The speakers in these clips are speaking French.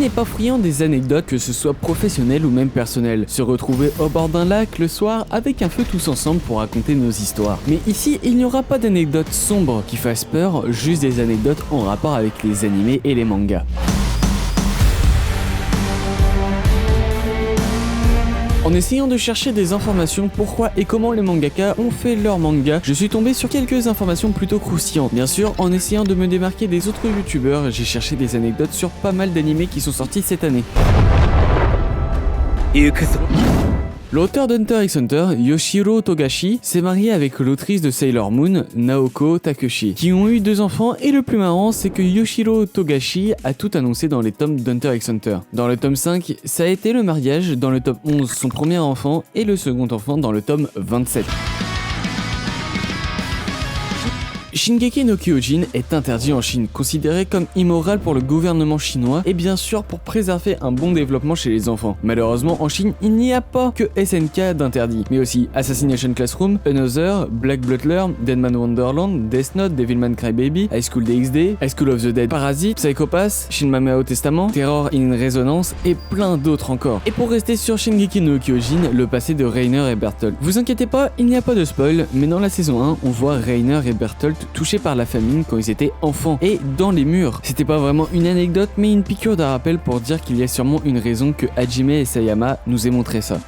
N'est pas friand des anecdotes, que ce soit professionnelles ou même personnelles. Se retrouver au bord d'un lac le soir avec un feu tous ensemble pour raconter nos histoires. Mais ici, il n'y aura pas d'anecdotes sombres qui fassent peur, juste des anecdotes en rapport avec les animés et les mangas. En essayant de chercher des informations pourquoi et comment les mangaka ont fait leur manga, je suis tombé sur quelques informations plutôt croustillantes. Bien sûr, en essayant de me démarquer des autres youtubeurs, j'ai cherché des anecdotes sur pas mal d'animés qui sont sortis cette année. L'auteur d'Hunter x Hunter, Yoshiro Togashi, s'est marié avec l'autrice de Sailor Moon, Naoko Takeuchi, qui ont eu 2 enfants, et le plus marrant, c'est que Yoshiro Togashi a tout annoncé dans les tomes d'Hunter x Hunter. Dans le tome 5, ça a été le mariage, dans le tome 11, son premier enfant, et le second enfant dans le tome 27. Shingeki no Kyojin est interdit en Chine, considéré comme immoral pour le gouvernement chinois et bien sûr pour préserver un bon développement chez les enfants. Malheureusement en Chine, il n'y a pas que SNK d'interdit, mais aussi Assassination Classroom, Another, Black Butler, Deadman Wonderland, Death Note, Devilman Crybaby, High School DxD, High School of the Dead, Parasite, Psycho Pass, Shin Mamao Testament, Terror in Resonance et plein d'autres encore. Et pour rester sur Shingeki no Kyojin, le passé de Reiner et Bertolt. Vous inquiétez pas, il n'y a pas de spoil, mais dans la saison 1, on voit Reiner et Bertolt touchés par la famine quand ils étaient enfants et dans les murs. C'était pas vraiment une anecdote mais une piqûre de rappel pour dire qu'il y a sûrement une raison que Hajime et Sayama nous aient montré ça.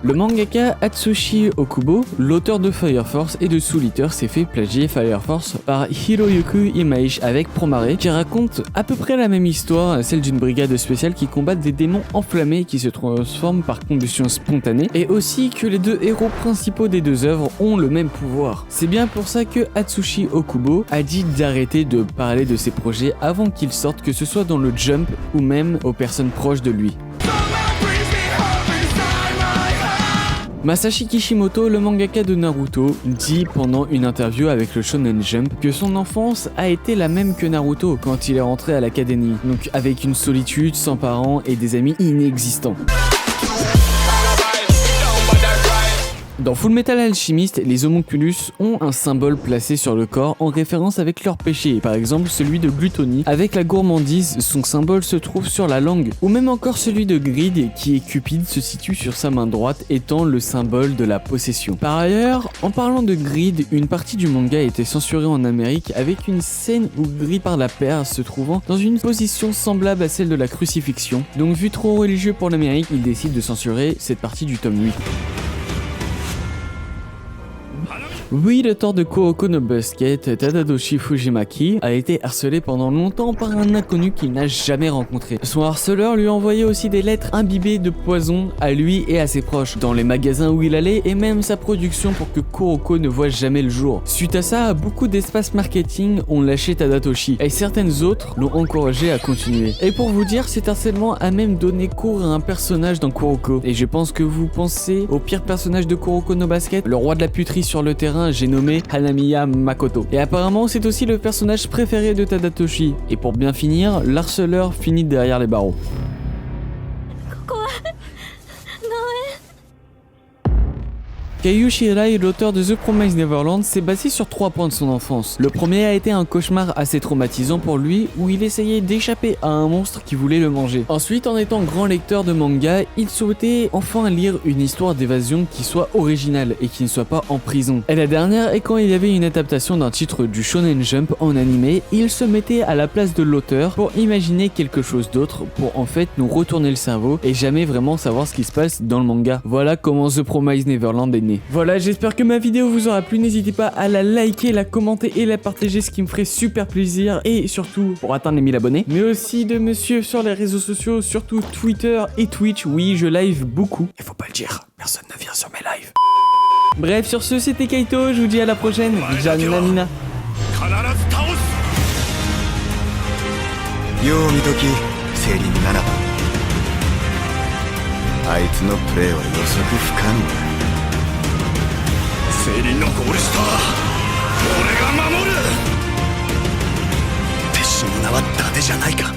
Le mangaka Atsushi Okubo, l'auteur de Fire Force et de Soul Eater, s'est fait plagier Fire Force par Hiroyuki Imaishi avec Promare, qui raconte à peu près la même histoire, celle d'une brigade spéciale qui combat des démons enflammés qui se transforment par combustion spontanée, et aussi que les 2 héros principaux des 2 œuvres ont le même pouvoir. C'est bien pour ça que Atsushi Okubo a dit d'arrêter de parler de ses projets avant qu'ils sortent, que ce soit dans le Jump ou même aux personnes proches de lui. Masashi Kishimoto, le mangaka de Naruto, dit pendant une interview avec le Shonen Jump que son enfance a été la même que Naruto quand il est rentré à l'académie, donc avec une solitude, sans parents et des amis inexistants. Dans Fullmetal Alchemist, les homonculus ont un symbole placé sur le corps en référence avec leur péché, par exemple celui de glutonie. Avec la gourmandise, son symbole se trouve sur la langue, ou même encore celui de Greed qui est Cupide se situe sur sa main droite étant le symbole de la possession. Par ailleurs, en parlant de Greed, une partie du manga a été censurée en Amérique avec une scène où Greed par la paire se trouvant dans une position semblable à celle de la crucifixion. Donc vu trop religieux pour l'Amérique, il décide de censurer cette partie du tome 8. Oui, l'auteur de Kuroko no Basket, Tadashi Fujimaki, a été harcelé pendant longtemps par un inconnu qu'il n'a jamais rencontré. Son harceleur lui envoyait aussi des lettres imbibées de poison à lui et à ses proches, dans les magasins où il allait et même sa production pour que Kuroko ne voie jamais le jour. Suite à ça, beaucoup d'espaces marketing ont lâché Tadashi et certaines autres l'ont encouragé à continuer. Et pour vous dire, cet harcèlement a même donné cours à un personnage dans Kuroko. Et je pense que vous pensez au pire personnage de Kuroko no Basket, le roi de la puterie sur le terrain, j'ai nommé Hanamiya Makoto. Et apparemment c'est aussi le personnage préféré de Tadashi. Et pour bien finir, l'harceleur finit derrière les barreaux. Keiyu Shirai, l'auteur de The Promised Neverland, s'est basé sur 3 points de son enfance. Le premier a été un cauchemar assez traumatisant pour lui, où il essayait d'échapper à un monstre qui voulait le manger. Ensuite, en étant grand lecteur de manga, il souhaitait enfin lire une histoire d'évasion qui soit originale et qui ne soit pas en prison. Et la dernière est quand il y avait une adaptation d'un titre du Shonen Jump en animé, il se mettait à la place de l'auteur pour imaginer quelque chose d'autre, pour en fait nous retourner le cerveau et jamais vraiment savoir ce qui se passe dans le manga. Voilà comment The Promised Neverland est né. Voilà, j'espère que ma vidéo vous aura plu, n'hésitez pas à la liker, la commenter et la partager, ce qui me ferait super plaisir, et surtout pour atteindre les 1000 abonnés, mais aussi de me suivre sur les réseaux sociaux, surtout Twitter et Twitch. Oui, je live beaucoup, il faut pas le dire, personne ne vient sur mes lives. Bref, sur ce, c'était Kaito, je vous dis à la prochaine, Janamina. セイリンのゴール下は俺が守る。鉄心の名は伊達じゃないか。